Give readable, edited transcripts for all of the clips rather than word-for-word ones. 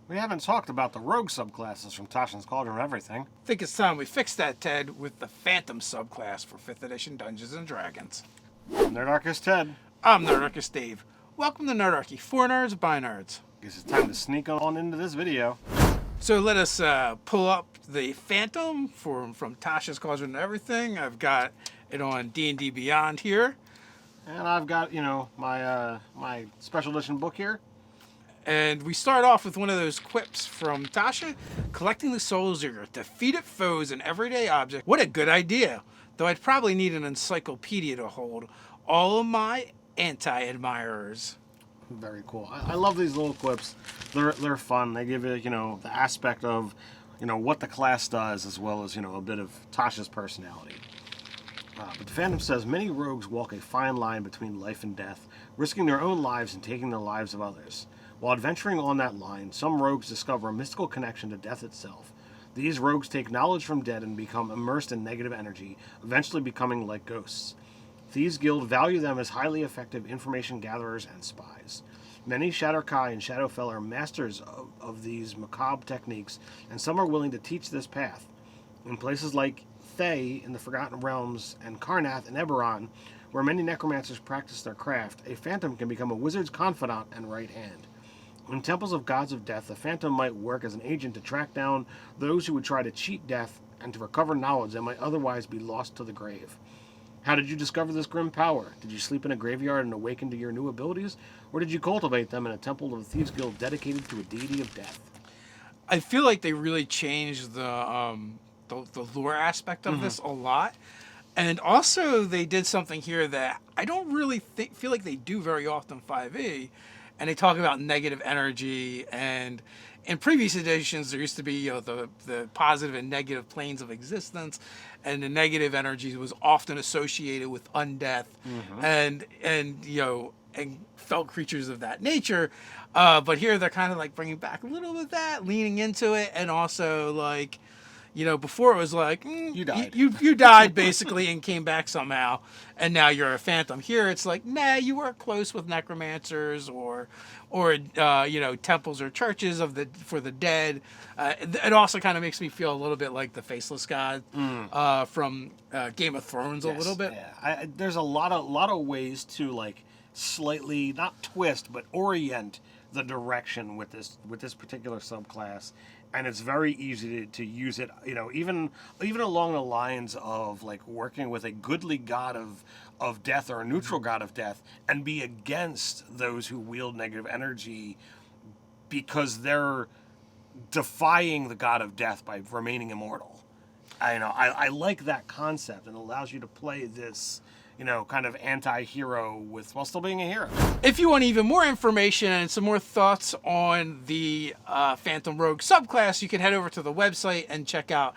We haven't talked about the rogue subclasses from Tasha's Cauldron and everything. I think it's time we fix that, Ted, with the Phantom subclass for 5th edition Dungeons & Dragons. I'm Nerdarchy Ted. I'm Nerdarchy Dave. Welcome to Nerdarchy, for nerds by nerds. Guess it's time to sneak on into this video. So let us pull up the Phantom from Tasha's Cauldron and everything. I've got it on D&D Beyond here. And I've got, my my special edition book here. And we start off with one of those quips from Tasha. Collecting the souls of your defeated foes and everyday objects. What a good idea. Though I'd probably need an encyclopedia to hold all of my anti-admirers. Very cool. I love these little clips. They're fun. They give you, the aspect of, what the class does, as well as, a bit of Tasha's personality. But the Phantom says, many rogues walk a fine line between life and death, risking their own lives and taking the lives of others. While adventuring on that line, some rogues discover a mystical connection to death itself. These rogues take knowledge from dead and become immersed in negative energy, eventually becoming like ghosts. Thieves Guild value them as highly effective information gatherers and spies. Many Shadowkai and Shadowfell are masters of these macabre techniques, and some are willing to teach this path. In places like Thay in the Forgotten Realms and Karnath in Eberron, where many necromancers practice their craft, a phantom can become a wizard's confidant and right hand. In temples of gods of death, the phantom might work as an agent to track down those who would try to cheat death and to recover knowledge that might otherwise be lost to the grave. How did you discover this grim power? Did you sleep in a graveyard and awaken to your new abilities? Or did you cultivate them in a temple of the Thieves Guild dedicated to a deity of death? I feel like they really changed the lore aspect of this a lot. And also they did something here that I don't really feel like they do very often in 5e. And they talk about negative energy, and in previous editions there used to be the positive and negative planes of existence, and the negative energy was often associated with undeath and felt creatures of that nature. But here they're kind of like bringing back a little bit of that, leaning into it, and also like, before it was like, you died. You died basically and came back somehow, and now you're a phantom. Here it's like, nah, you were close with necromancers or temples or churches for the dead. It also kind of makes me feel a little bit like the Faceless God from Game of Thrones a little bit. Yeah. There's a lot of ways to like slightly not twist but orient the direction with this particular subclass, and it's very easy to use it, even along the lines of like working with a goodly god of death or a neutral god of death and be against those who wield negative energy because they're defying the god of death by remaining immortal. I like that concept, and it allows you to play this kind of anti-hero while still being a hero. If you want even more information and some more thoughts on the Phantom Rogue subclass, you can head over to the website and check out,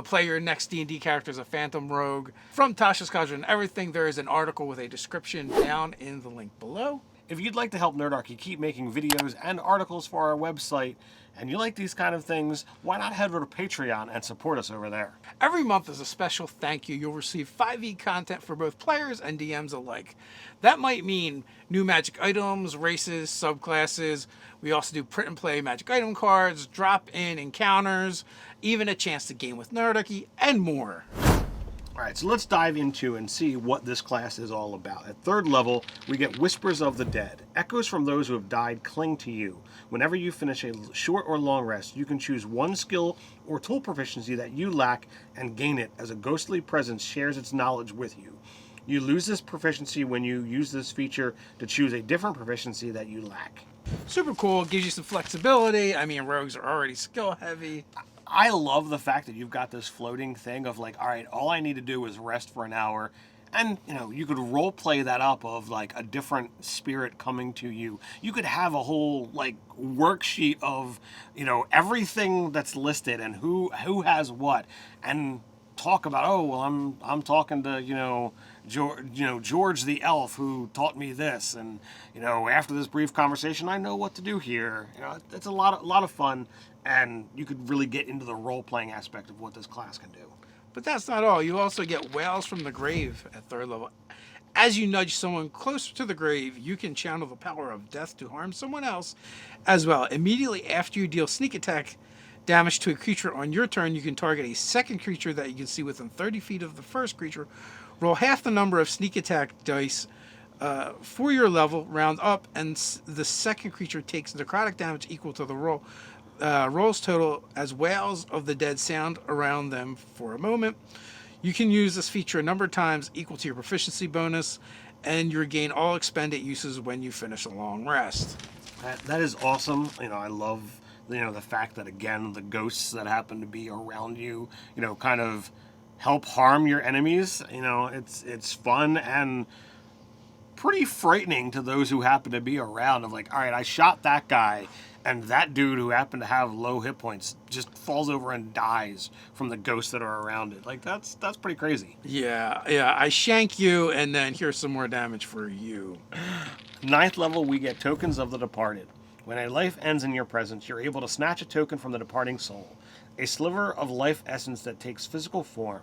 play your next D&D character as a Phantom Rogue. From Tasha's Cauldron and everything, there is an article with a description down in the link below. If you'd like to help Nerdarchy keep making videos and articles for our website, and you like these kind of things, why not head over to Patreon and support us over there? Every month is a special thank you. You'll receive 5e content for both players and DMs alike. That might mean new magic items, races, subclasses. We also do print and play magic item cards, drop-in encounters, even a chance to game with Nerdarchy, and more. Alright, so let's dive into and see what this class is all about. At 3rd level, we get Whispers of the Dead. Echoes from those who have died cling to you. Whenever you finish a short or long rest, you can choose one skill or tool proficiency that you lack and gain it as a ghostly presence shares its knowledge with you. You lose this proficiency when you use this feature to choose a different proficiency that you lack. Super cool, gives you some flexibility. I mean, rogues are already skill heavy. I love the fact that you've got this floating thing of like, all right, all I need to do is rest for an hour. And, you could role play that up of like a different spirit coming to you. You could have a whole like worksheet of, everything that's listed and who has what, and talk about, oh, well, I'm talking to, George the elf who taught me this. And, after this brief conversation, I know what to do here. It's a lot of fun. And you could really get into the role-playing aspect of what this class can do. But that's not all. You also get Wails from the Grave at 3rd level. As you nudge someone closer to the grave, you can channel the power of death to harm someone else as well. Immediately after you deal sneak attack damage to a creature on your turn, you can target a second creature that you can see within 30 feet of the first creature. Roll half the number of sneak attack dice for your level, round up, and the second creature takes necrotic damage equal to the rolls total as wails of the dead sound around them for a moment. You can use this feature a number of times equal to your proficiency bonus, and you regain all expended uses when you finish a long rest. That is awesome. I love the fact that, again, the ghosts that happen to be around you, kind of help harm your enemies. It's fun and pretty frightening to those who happen to be around. Of like, all right, I shot that guy, and that dude who happened to have low hit points just falls over and dies from the ghosts that are around it. Like, that's pretty crazy. Yeah, I shank you, and then here's some more damage for you. 9th level, we get Tokens of the Departed. When a life ends in your presence, you're able to snatch a token from the departing soul. A sliver of life essence that takes physical form.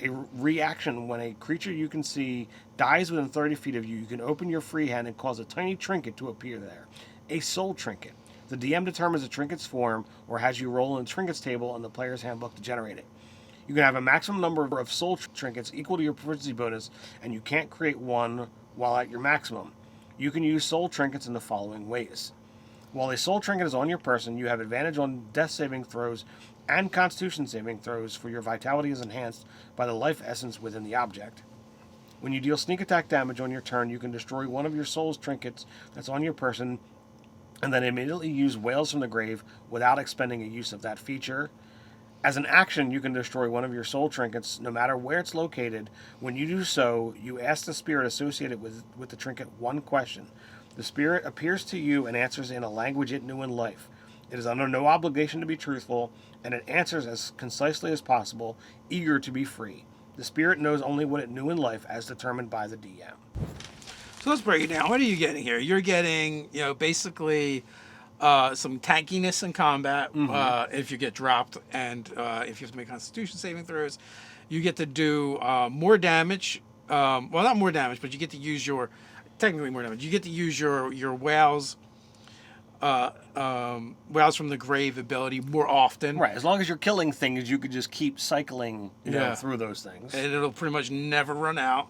A reaction: when a creature you can see dies within 30 feet of you, you can open your free hand and cause a tiny trinket to appear there. A soul trinket. The DM determines the trinket's form or has you roll in the trinkets table in the player's handbook to generate it. You can have a maximum number of soul trinkets equal to your proficiency bonus, and you can't create one while at your maximum. You can use soul trinkets in the following ways. While a soul trinket is on your person, you have advantage on death saving throws and constitution saving throws, for your vitality is enhanced by the life essence within the object. When you deal sneak attack damage on your turn, you can destroy one of your soul's trinkets that's on your person, and then immediately use Wails from the Grave without expending a use of that feature. As an action, you can destroy one of your soul trinkets no matter where it's located. When you do so, you ask the spirit associated with the trinket one question. The spirit appears to you and answers in a language it knew in life. It is under no obligation to be truthful, and it answers as concisely as possible, eager to be free. The spirit knows only what it knew in life as determined by the DM. So let's break it down. What are you getting here? You're getting, basically some tankiness in combat if you get dropped, and if you have to make constitution saving throws. You get to do more damage. Well, not more damage, but you get to use technically more damage. You get to use your Wails from the Grave ability more often. Right, as long as you're killing things, you could just keep cycling through those things. And it'll pretty much never run out.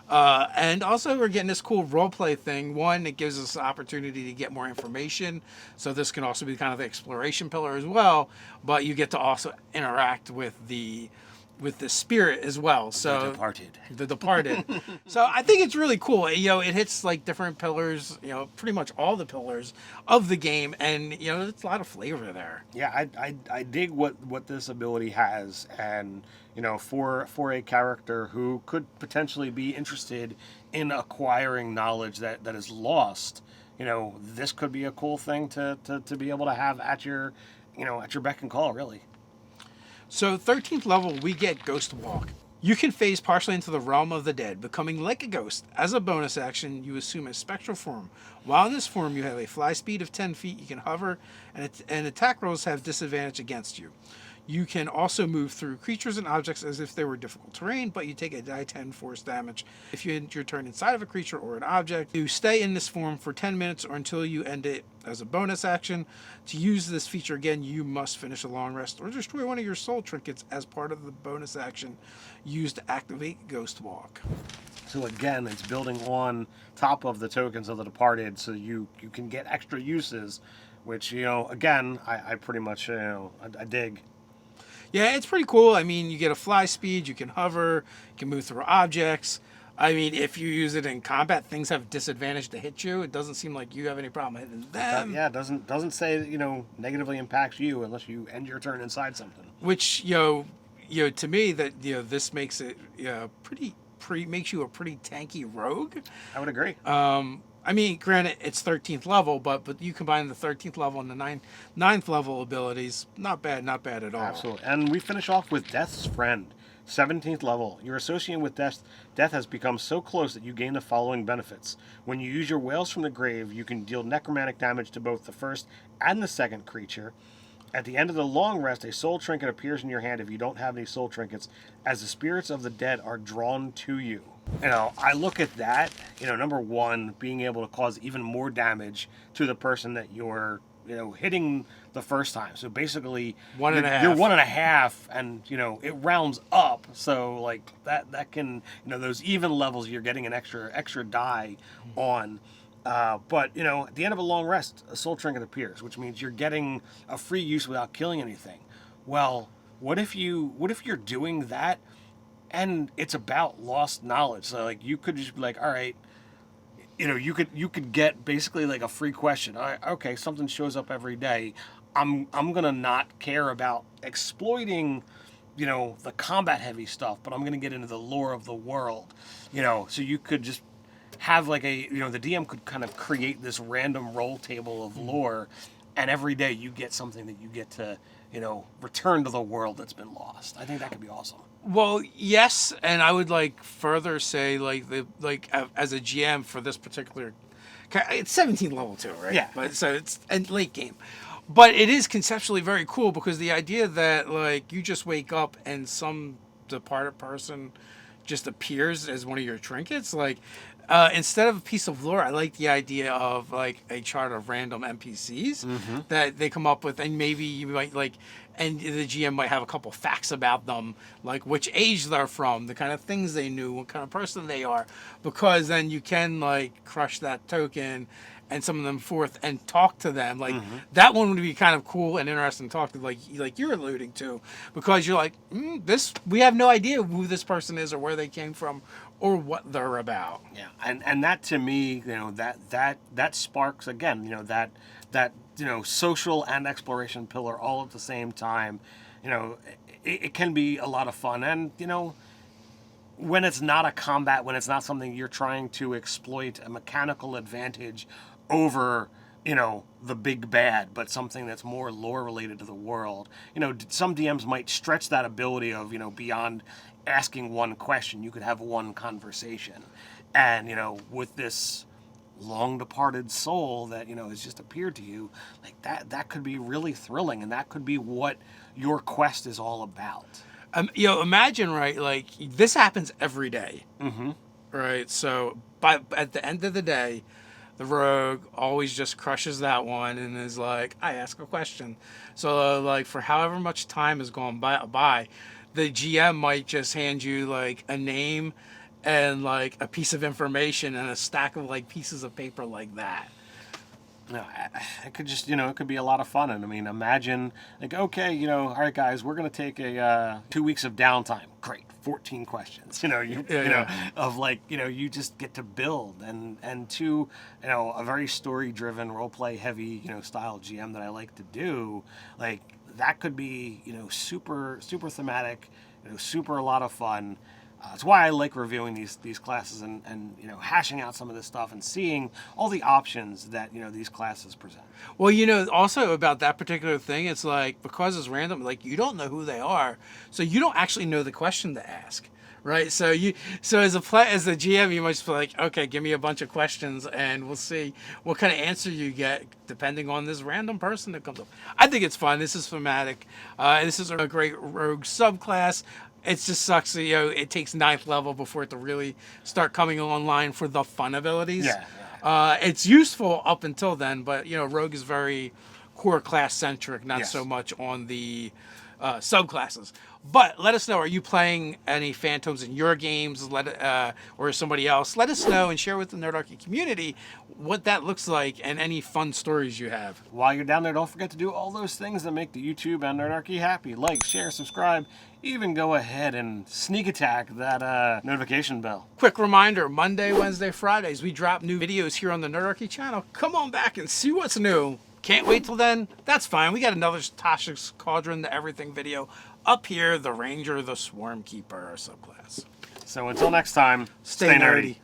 And also we're getting this cool roleplay thing. One, it gives us the opportunity to get more information. So this can also be kind of the exploration pillar as well. But you get to also interact with the spirit as well. So the departed. So I think it's really cool. It hits like different pillars, pretty much all the pillars of the game, and it's a lot of flavor there. Yeah, I dig what this ability has, and for a character who could potentially be interested in acquiring knowledge that is lost, this could be a cool thing to be able to have at your beck and call, really. So 13th level, we get Ghost Walk. You can phase partially into the realm of the dead, becoming like a ghost. As a bonus action, you assume a spectral form. While in this form, you have a fly speed of 10 feet, you can hover, and attack rolls have disadvantage against you. You can also move through creatures and objects as if they were difficult terrain, but you take a die 10 force damage if you end your turn inside of a creature or an object. You stay in this form for 10 minutes or until you end it as a bonus action. To use this feature again, you must finish a long rest or destroy one of your soul trinkets as part of the bonus action used to activate Ghost Walk. So again, it's building on top of the Tokens of the Departed, so you can get extra uses, which, again, I pretty much, I dig. Yeah, it's pretty cool. I mean, you get a fly speed, you can hover, you can move through objects. I mean, if you use it in combat, things have disadvantage to hit you. It doesn't seem like you have any problem hitting them. Yeah, it doesn't say negatively impacts you unless you end your turn inside something. Which to me that this makes it makes you a pretty tanky rogue. I would agree. I mean, granted, it's 13th level, but you combine the 13th level and the 9th level abilities, not bad at all. Absolutely. And we finish off with Death's Friend, 17th level. Your association with death has become so close that you gain the following benefits. When you use your Wails from the Grave, you can deal necromantic damage to both the first and the second creature. At the end of the long rest, a soul trinket appears in your hand if you don't have any soul trinkets, as the spirits of the dead are drawn to you. I look at that, number one, being able to cause even more damage to the person that you're, hitting the first time. So basically, One and a half. you're 1.5, and, it rounds up. So, like, that can, those even levels, you're getting an extra die on. But, at the end of a long rest, a soul trinket appears, which means you're getting a free use without killing anything. Well, what if you're doing that and it's about lost knowledge? So, like, you could just be like, all right, you could get basically like a free question. All right, okay, something shows up every day. I'm gonna not care about exploiting, the combat heavy stuff, but I'm gonna get into the lore of the world. So you could just have like the DM could kind of create this random roll table of lore, and every day you get something that you get to, return to the world that's been lost. I think that could be awesome. Well, yes, and I would like further say as a GM for this particular, it's 17 level 2, right? Yeah. But so it's a late game, but it is conceptually very cool because the idea that like you just wake up and some departed person just appears as one of your trinkets, like. Instead of a piece of lore, I like the idea of like a chart of random NPCs that they come up with, and maybe you might and the GM might have a couple facts about them, like which age they're from, the kind of things they knew, what kind of person they are, because then you can like crush that token and summon them forth and talk to them. Like that one would be kind of cool and interesting to talk to, like you're alluding to, because you're like, we have no idea who this person is or where they came from or what they're about. Yeah, and that to me, that sparks again, that social and exploration pillar all at the same time. It can be a lot of fun, and when it's not a combat, when it's not something you're trying to exploit a mechanical advantage over, the big bad, but something that's more lore related to the world. Some DMs might stretch that ability of, beyond asking one question. You could have one conversation. And, with this long departed soul that, has just appeared to you, like that could be really thrilling, and that could be what your quest is all about. Imagine, right, like this happens every day. Right? So at the end of the day, the rogue always just crushes that one and is like, I ask a question. So like for however much time has gone by, the GM might just hand you like a name and like a piece of information and a stack of like pieces of paper like that. No, it could just, it could be a lot of fun. And I mean, imagine, like, okay, all right, guys, we're going to take a 2 weeks of downtime. Great, 14 questions, of like, you just get to build. And to, a very story-driven, role-play heavy, style GM that I like to do, like, that could be, super, super thematic, super a lot of fun. It's why I like reviewing these classes and hashing out some of this stuff and seeing all the options that these classes present. Well, also about that particular thing, it's like because it's random, like you don't know who they are, so you don't actually know the question to ask, right? So as a GM, you might just be like, okay, give me a bunch of questions and we'll see what kind of answer you get depending on this random person that comes up. I think it's fun. This is thematic. This is a great rogue subclass. It just sucks that, it takes 9th level before it to really start coming online for the fun abilities. Yeah. It's useful up until then, but, Rogue is very core class centric, not Yes. so much on the subclasses. But let us know, are you playing any Phantoms in your games, or somebody else? Let us know and share with the Nerdarchy community what that looks like and any fun stories you have. While you're down there, don't forget to do all those things that make the YouTube and Nerdarchy happy. Like, share, subscribe, even go ahead and sneak attack that notification bell. Quick reminder, Monday, Wednesday, Fridays, we drop new videos here on the Nerdarchy channel. Come on back and see what's new. Can't wait till then? That's fine. We got another Tasha's Cauldron to Everything video up here, the Ranger, the Swarm Keeper, subclass. So until next time, Stay nerdy.